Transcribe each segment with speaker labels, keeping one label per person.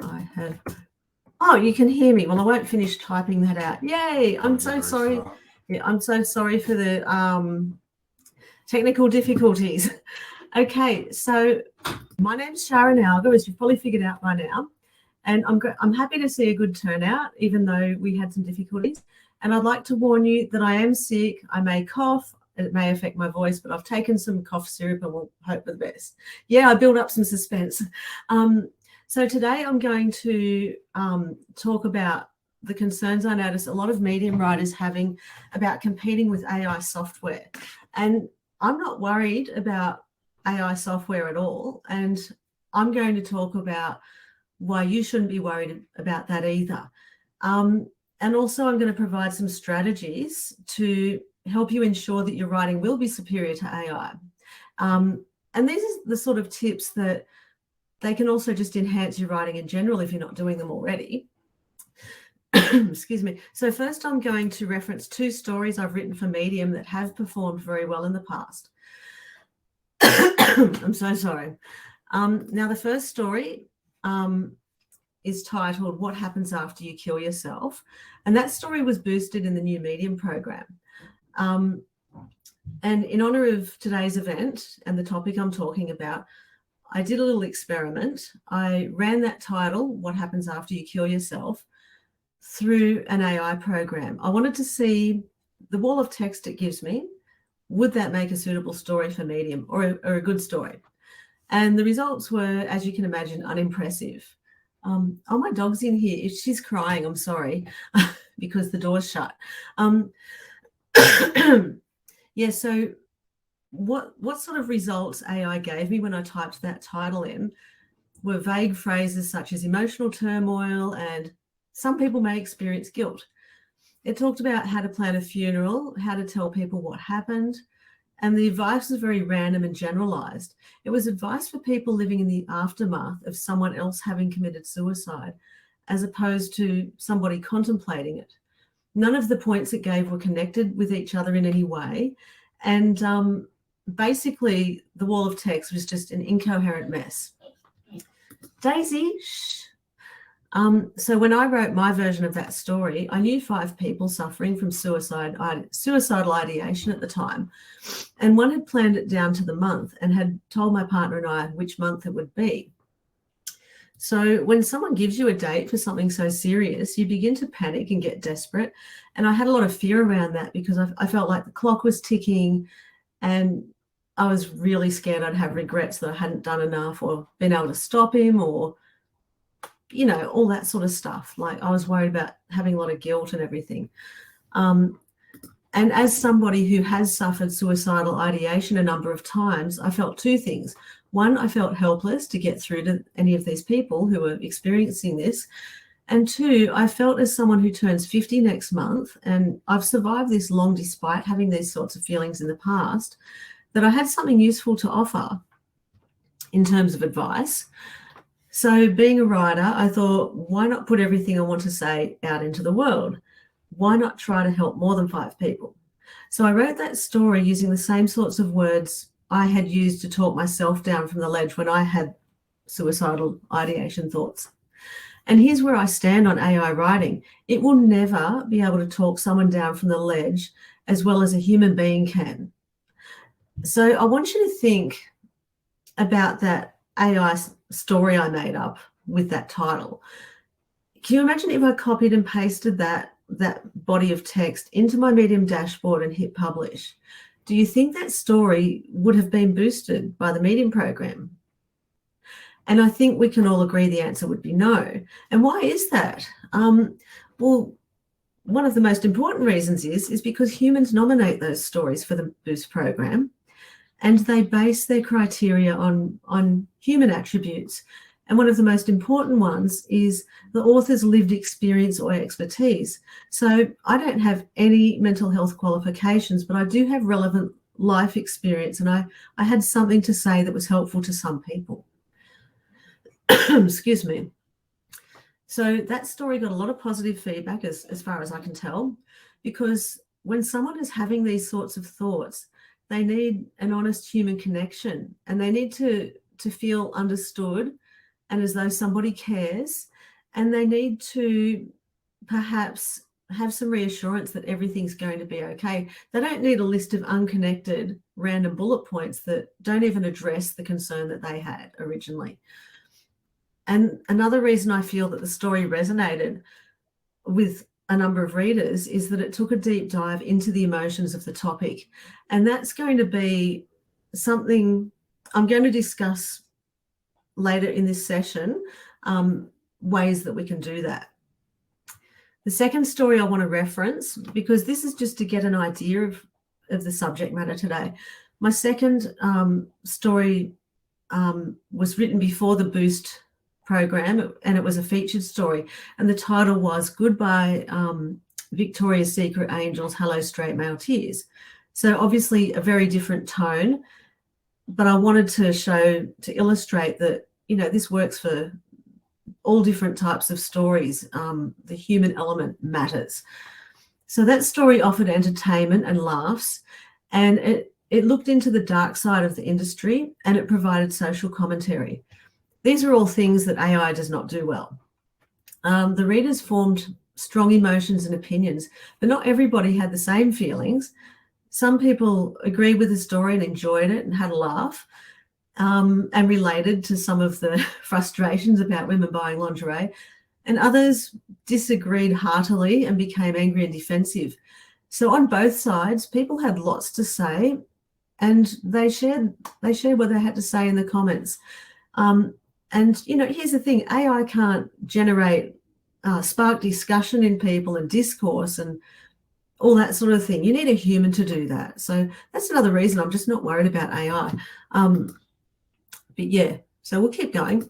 Speaker 1: I have. Oh, you can hear me. Well, I won't finish typing that out. Yay! I'm so sorry. Yeah, I'm so sorry for the technical difficulties. Okay, so my name's Sharon Alger, as you've probably figured out by now, and I'm happy to see a good turnout, even though we had some difficulties. And I'd like to warn you that I am sick. I may cough. It may affect my voice, but I've taken some cough syrup and we'll hope for the best. Yeah, I built up some suspense. So today I'm going to talk about the concerns I notice a lot of medium writers having about competing with AI software. And I'm not worried about AI software at all. And I'm going to talk about why you shouldn't be worried about that either. And also I'm going to provide some strategies to help you ensure that your writing will be superior to AI. And these are the sort of tips that they can also just enhance your writing in general if you're not doing them already. Excuse me. So first I'm going to reference 2 stories I've written for Medium that have performed very well in the past. I'm so sorry. Now the first story is titled What Happens After You Kill Yourself? And that story was boosted in the new Medium program. And in honor of today's event and the topic I'm talking about, I did a little experiment. I ran that title, What Happens After You Kill Yourself, through an AI program. I wanted to see the wall of text it gives me. Would that make a suitable story for Medium or a good story? And the results were, as you can imagine, unimpressive. Oh, my dog's in here. If she's crying, I'm sorry, because the door's shut. Yeah, so what sort of results AI gave me when I typed that title in were vague phrases such as emotional turmoil and some people may experience guilt. It talked about how to plan a funeral, how to tell people what happened, and the advice was very random and generalized. It was advice for people living in the aftermath of someone else having committed suicide, as opposed to somebody contemplating it. None of the points it gave were connected with each other in any way. And basically, the wall of text was just an incoherent mess. Daisy, shh. So when I wrote my version of that story, I knew 5 people suffering from suicidal ideation at the time. And one had planned it down to the month and had told my partner and I which month it would be. So when someone gives you a date for something so serious, you begin to panic and get desperate. And I had a lot of fear around that because I felt like the clock was ticking and I was really scared I'd have regrets that I hadn't done enough or been able to stop him or, you know, all that sort of stuff. Like I was worried about having a lot of guilt and everything. And as somebody who has suffered suicidal ideation a number of times, I felt 2 things. One, I felt helpless to get through to any of these people who were experiencing this. And 2, I felt as someone who turns 50 next month, and I've survived this long despite having these sorts of feelings in the past, that I had something useful to offer in terms of advice. So being a writer, I thought, why not put everything I want to say out into the world? Why not try to help more than 5 people? So I wrote that story using the same sorts of words I had used to talk myself down from the ledge when I had suicidal ideation thoughts. And here's where I stand on AI writing. It will never be able to talk someone down from the ledge as well as a human being can. So I want you to think about that AI story I made up with that title. Can you imagine if I copied and pasted that body of text into my Medium dashboard and hit publish? Do you think that story would have been boosted by the Medium program? And I think we can all agree the answer would be no. And why is that? Well, one of the most important reasons is because humans nominate those stories for the Boost program, and they base their criteria on human attributes. And one of the most important ones is the author's lived experience or expertise. So I don't have any mental health qualifications, but I do have relevant life experience, and I had something to say that was helpful to some people. Excuse me. So that story got a lot of positive feedback as far as I can tell, because when someone is having these sorts of thoughts, they need an honest human connection and they need to feel understood and as though somebody cares, and they need to perhaps have some reassurance that everything's going to be okay. They don't need a list of unconnected random bullet points that don't even address the concern that they had originally. And another reason I feel that the story resonated with a number of readers is that it took a deep dive into the emotions of the topic. And that's going to be something I'm going to discuss later in this session, ways that we can do that. The second story I want to reference, because this is just to get an idea of the subject matter today. My second story was written before the Boost program, and it was a featured story, and the title was Goodbye Victoria's Secret Angels, Hello Straight Male Tears. So obviously a very different tone, but I wanted to illustrate that, you know, this works for all different types of stories. The human element matters. So that story offered entertainment and laughs, and it looked into the dark side of the industry, and it provided social commentary. These are all things that AI does not do well. The readers formed strong emotions and opinions, but not everybody had the same feelings. Some people agreed with the story and enjoyed it and had a laugh, and related to some of the frustrations about women buying lingerie, and others disagreed heartily and became angry and defensive. So on both sides, people had lots to say, and they shared what they had to say in the comments. And, you know, here's the thing, AI can't generate, spark discussion in people and discourse and all that sort of thing. You need a human to do that. So that's another reason I'm just not worried about AI. But yeah, so we'll keep going.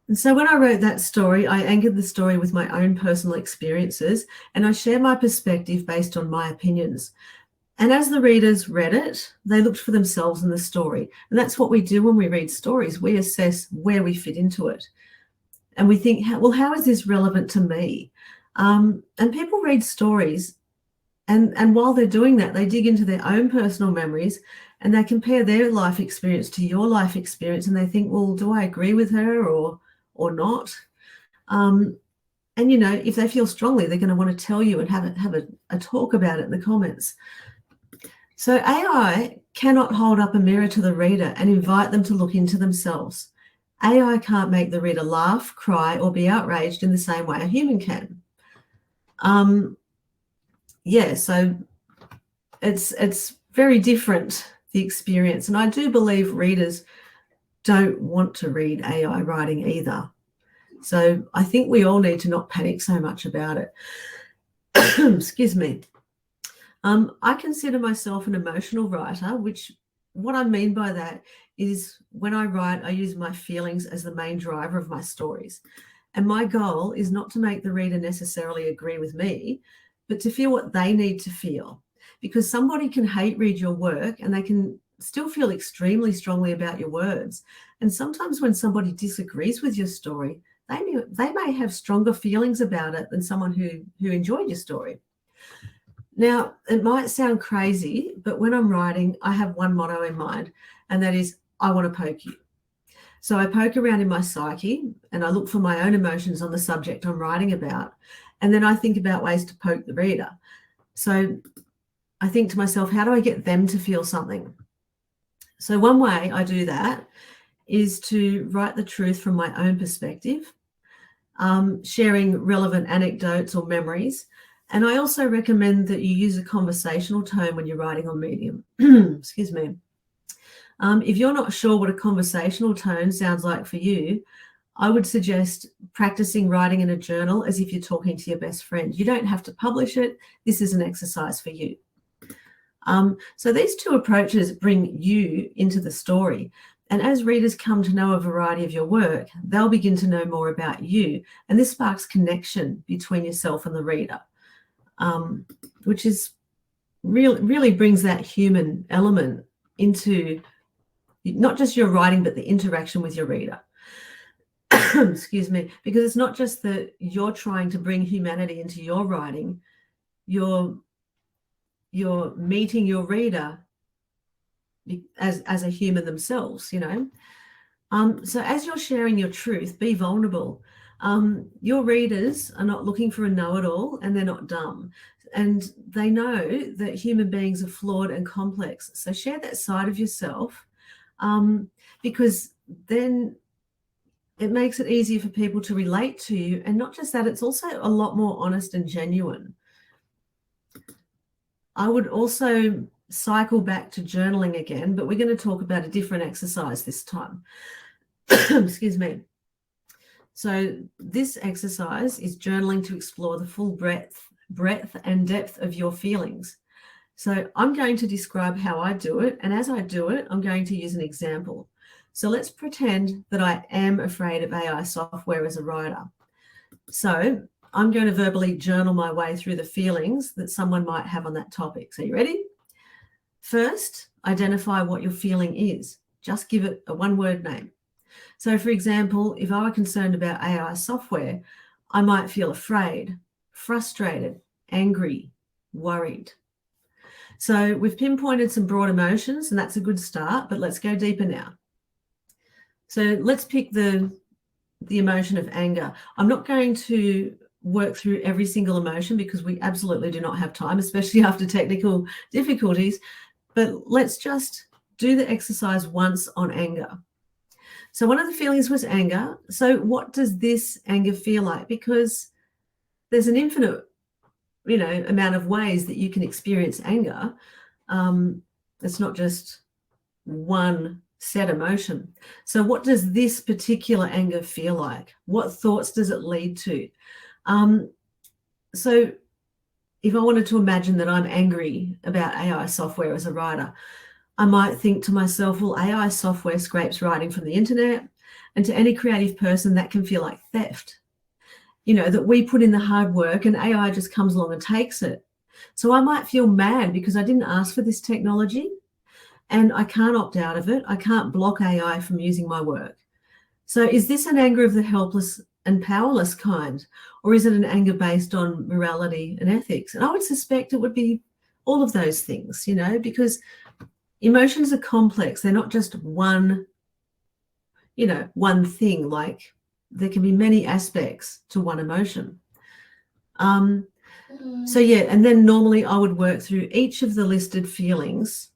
Speaker 1: And so when I wrote that story, I anchored the story with my own personal experiences, and I shared my perspective based on my opinions. And as the readers read it, they looked for themselves in the story. And that's what we do when we read stories. We assess where we fit into it. And we think, well, how is this relevant to me? And people read stories, and while they're doing that, they dig into their own personal memories, and they compare their life experience to your life experience, and they think, well, do I agree with her or not? And, you know, if they feel strongly, they're going to want to tell you and have a talk about it in the comments. So AI cannot hold up a mirror to the reader and invite them to look into themselves. AI can't make the reader laugh, cry, or be outraged in the same way a human can. Yeah, so it's very different, the experience. And I do believe readers don't want to read AI writing either. So I think we all need to not panic so much about it. Excuse me. I consider myself an emotional writer, which what I mean by that is when I write, I use my feelings as the main driver of my stories. And my goal is not to make the reader necessarily agree with me, but to feel what they need to feel. Because somebody can hate read your work and they can still feel extremely strongly about your words. And sometimes when somebody disagrees with your story, they may have stronger feelings about it than someone who enjoyed your story. Now, it might sound crazy, but when I'm writing, I have one motto in mind, and that is, I want to poke you. So I poke around in my psyche and I look for my own emotions on the subject I'm writing about. And then I think about ways to poke the reader. So I think to myself, how do I get them to feel something? So one way I do that is to write the truth from my own perspective, sharing relevant anecdotes or memories. And I also recommend that you use a conversational tone when you're writing on Medium. Excuse me. If you're not sure what a conversational tone sounds like for you, I would suggest practicing writing in a journal as if you're talking to your best friend. You don't have to publish it. This is an exercise for you. So these two approaches bring you into the story. And as readers come to know a variety of your work, they'll begin to know more about you. And this sparks connection between yourself and the reader, which is really brings that human element into not just your writing, but the interaction with your reader. Excuse me, because it's not just that you're trying to bring humanity into your writing, you're meeting your reader as a human themselves, you know. So as you're sharing your truth, be vulnerable. Your readers are not looking for a know-it-all, and they're not dumb. And they know that human beings are flawed and complex. So share that side of yourself, because then it makes it easier for people to relate to you. And not just that, it's also a lot more honest and genuine. I would also cycle back to journaling again, but we're going to talk about a different exercise this time. Excuse me. So this exercise is journaling to explore the full breadth and depth of your feelings. So I'm going to describe how I do it, and as I do it, I'm going to use an example. So let's pretend that I am afraid of AI software as a writer. So I'm going to verbally journal my way through the feelings that someone might have on that topic. So you ready? First, identify what your feeling is. Just give it a one-word name. So, for example, if I were concerned about AI software, I might feel afraid, frustrated, angry, worried. So we've pinpointed some broad emotions, and that's a good start, but let's go deeper now. So let's pick the emotion of anger. I'm not going to work through every single emotion because we absolutely do not have time, especially after technical difficulties, but let's just do the exercise once on anger. So one of the feelings was anger. So what does this anger feel like? Because there's an infinite, amount of ways that you can experience anger. It's not just one set emotion. So what does this particular anger feel like? What thoughts does it lead to? So if I wanted to imagine that I'm angry about AI software as a writer, I might think to myself, well, AI software scrapes writing from the internet, and to any creative person that can feel like theft. That we put in the hard work and AI just comes along and takes it. So I might feel mad because I didn't ask for this technology and I can't opt out of it. I can't block AI from using my work. So is this an anger of the helpless and powerless kind, or is it an anger based on morality and ethics? And I would suspect it would be all of those things, because emotions are complex. They're not just one thing. Like there can be many aspects to one emotion. So yeah, and then normally I would work through each of the listed feelings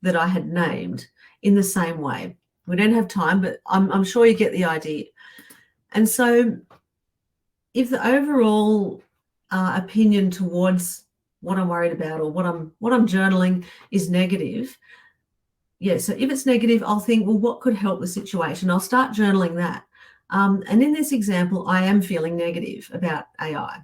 Speaker 1: that I had named in the same way. We don't have time, but I'm sure you get the idea. And so if the overall opinion towards what I'm worried about or what I'm journaling is negative, so if it's negative, I'll think, well, what could help the situation? I'll start journaling that. And in this example, I am feeling negative about AI.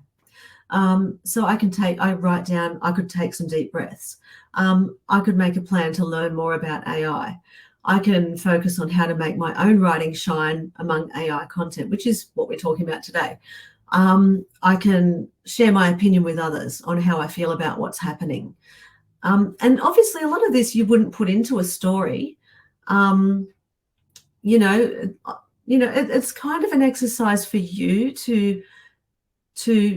Speaker 1: So I write down, I could take some deep breaths. I could make a plan to learn more about AI. I can focus on how to make my own writing shine among AI content, which is what we're talking about today. I can share my opinion with others on how I feel about what's happening. And obviously a lot of this you wouldn't put into a story. It's kind of an exercise for you to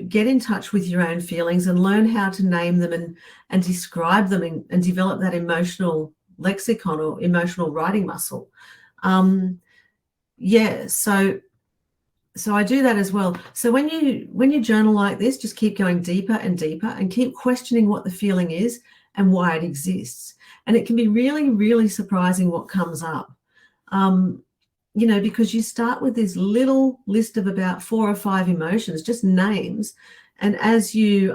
Speaker 1: get in touch with your own feelings and learn how to name them and describe them and develop that emotional lexicon or emotional writing muscle. So I do that as well. So when you journal like this, just keep going deeper and deeper and keep questioning what the feeling is and why it exists. And it can be really, really surprising what comes up. Because you start with this little list of about 4 or 5 emotions, just names. And as you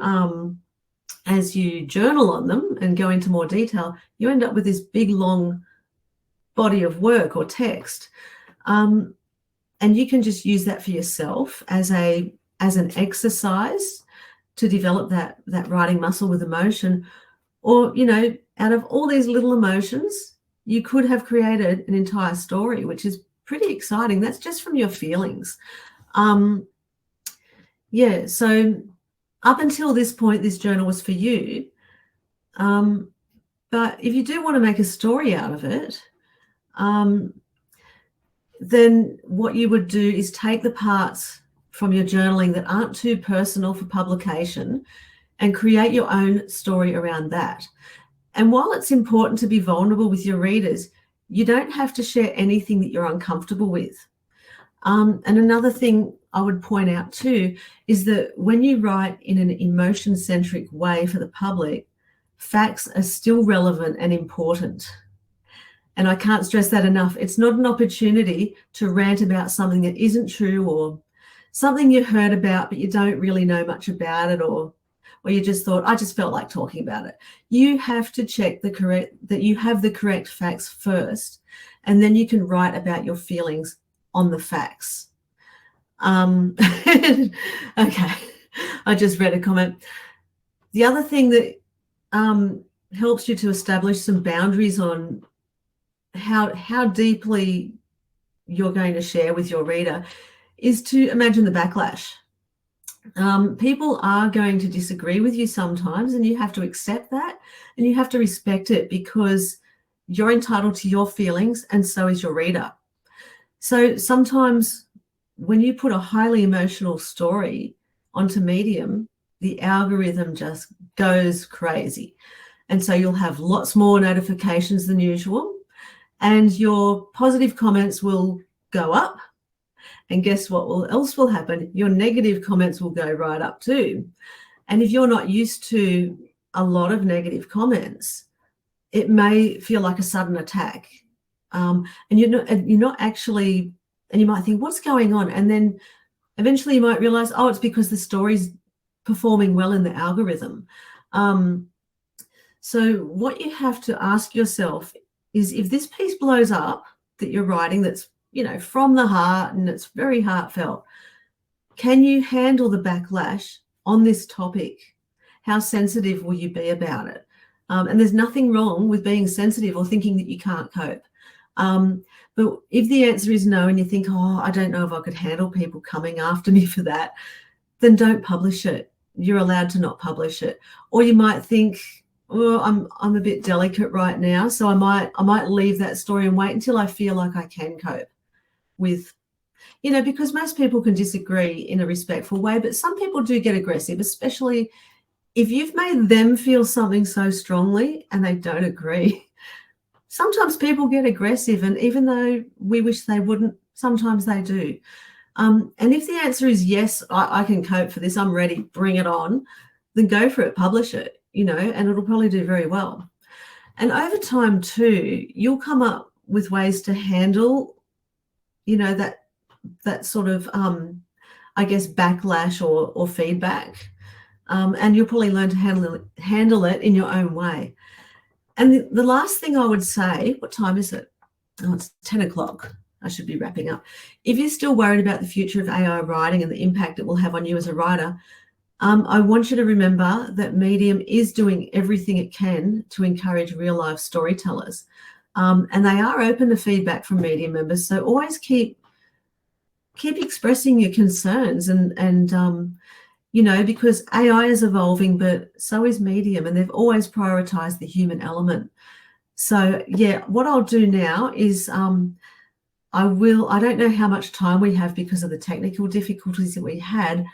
Speaker 1: journal on them and go into more detail, you end up with this big, long body of work or text. And you can just use that for yourself as an exercise to develop that writing muscle with emotion. Or, out of all these little emotions, you could have created an entire story, which is pretty exciting. That's just from your feelings. So up until this point, this journal was for you. But if you do want to make a story out of it, then what you would do is take the parts from your journaling that aren't too personal for publication and create your own story around that. And while it's important to be vulnerable with your readers, You don't have to share anything that you're uncomfortable with. And another thing I would point out too is that when you write in an emotion-centric way for the public, facts are still relevant and important. And I can't stress that enough. It's not an opportunity to rant about something that isn't true, or something you heard about but you don't really know much about it, or you just thought, I just felt like talking about it. You have to check that you have the correct facts first, and then you can write about your feelings on the facts. Okay, I just read a comment. The other thing that helps you to establish some boundaries on how deeply you're going to share with your reader is to imagine the backlash. People are going to disagree with you sometimes, and you have to accept that, and you have to respect it, because you're entitled to your feelings, and so is your reader. So sometimes when you put a highly emotional story onto Medium, the algorithm just goes crazy. And so you'll have lots more notifications than usual, and your positive comments will go up. And guess what else will happen? Your negative comments will go right up too. And if you're not used to a lot of negative comments, it may feel like a sudden attack. And you're not actually, and you might think, what's going on? And then eventually you might realize, oh, it's because the story's performing well in the algorithm. So what you have to ask yourself is, if this piece blows up that you're writing, that's, from the heart and it's very heartfelt, can you handle the backlash on this topic? How sensitive will you be about it? And there's nothing wrong with being sensitive or thinking that you can't cope. But if the answer is no, and you think, oh, I don't know if I could handle people coming after me for that, then don't publish it. You're allowed to not publish it. Or you might think, oh, I'm a bit delicate right now, so I might leave that story and wait until I feel like I can cope with, because most people can disagree in a respectful way, but some people do get aggressive, especially if you've made them feel something so strongly and they don't agree. Sometimes people get aggressive, and even though we wish they wouldn't, sometimes they do. And if the answer is yes, I can cope for this, I'm ready, bring it on, then go for it, publish it, and it'll probably do very well. And over time too, you'll come up with ways to handle, that sort of, I guess, backlash or feedback. And you'll probably learn to handle it in your own way. And the last thing I would say, what time is it? Oh, it's 10 o'clock. I should be wrapping up. If you're still worried about the future of AI writing and the impact it will have on you as a writer, I want you to remember that Medium is doing everything it can to encourage real-life storytellers. And they are open to feedback from Medium members. So always keep expressing your concerns, and because AI is evolving, but so is Medium, and they've always prioritized the human element. So yeah, what I'll do now is I don't know how much time we have because of the technical difficulties that we had,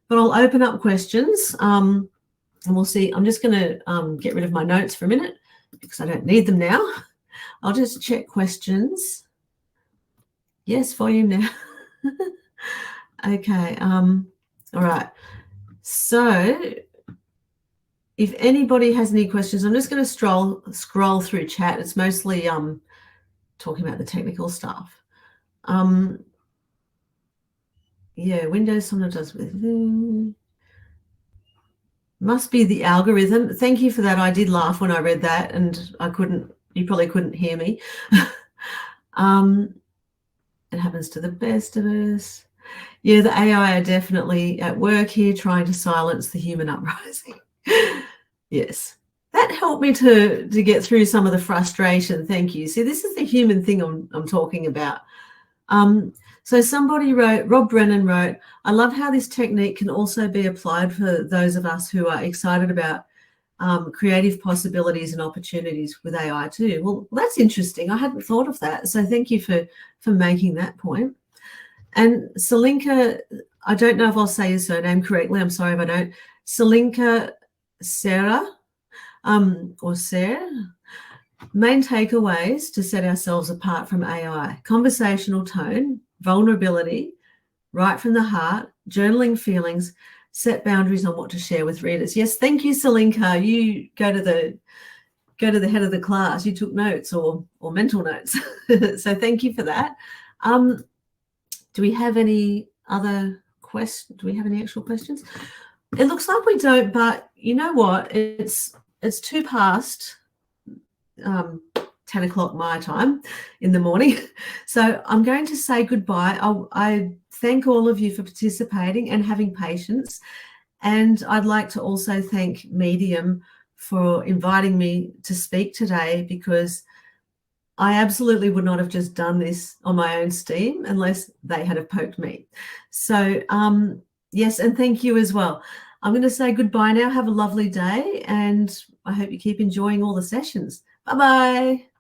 Speaker 1: but I'll open up questions, and we'll see. I'm just going to get rid of my notes for a minute because I don't need them now. I'll just check questions. Yes, volume now. Okay. All right. So if anybody has any questions, I'm just going to scroll through chat. It's mostly talking about the technical stuff. Yeah, Windows sometimes does with must be the algorithm. Thank you for that. I did laugh when I read that, and you probably couldn't hear me. It happens to the best of us. Yeah, the AI are definitely at work here trying to silence the human uprising. Yes, that helped me to get through some of the frustration. Thank you. See, this is the human thing I'm talking about. So somebody wrote, Rob Brennan wrote, I love how this technique can also be applied for those of us who are excited about creative possibilities and opportunities with AI too. Well, that's interesting. I hadn't thought of that. So thank you for making that point. And Selinka, I don't know if I'll say your surname correctly. I'm sorry if I don't. Selinka Sarah, or Sarah, Main takeaways to set ourselves apart from AI: conversational tone, vulnerability, right from the heart, journaling feelings, set boundaries on what to share with readers. Yes, thank you, Selinka. You go to the head of the class. You took notes or mental notes. So thank you for that. Do we have any other questions? Do we have any actual questions? It looks like we don't, but you know what? It's 2 past 10 o'clock my time in the morning. So I'm going to say goodbye. I thank all of you for participating and having patience. And I'd like to also thank Medium for inviting me to speak today, because I absolutely would not have just done this on my own steam unless they had have poked me. So yes, and thank you as well. I'm going to say goodbye now. Have a lovely day, and I hope you keep enjoying all the sessions. Bye-bye.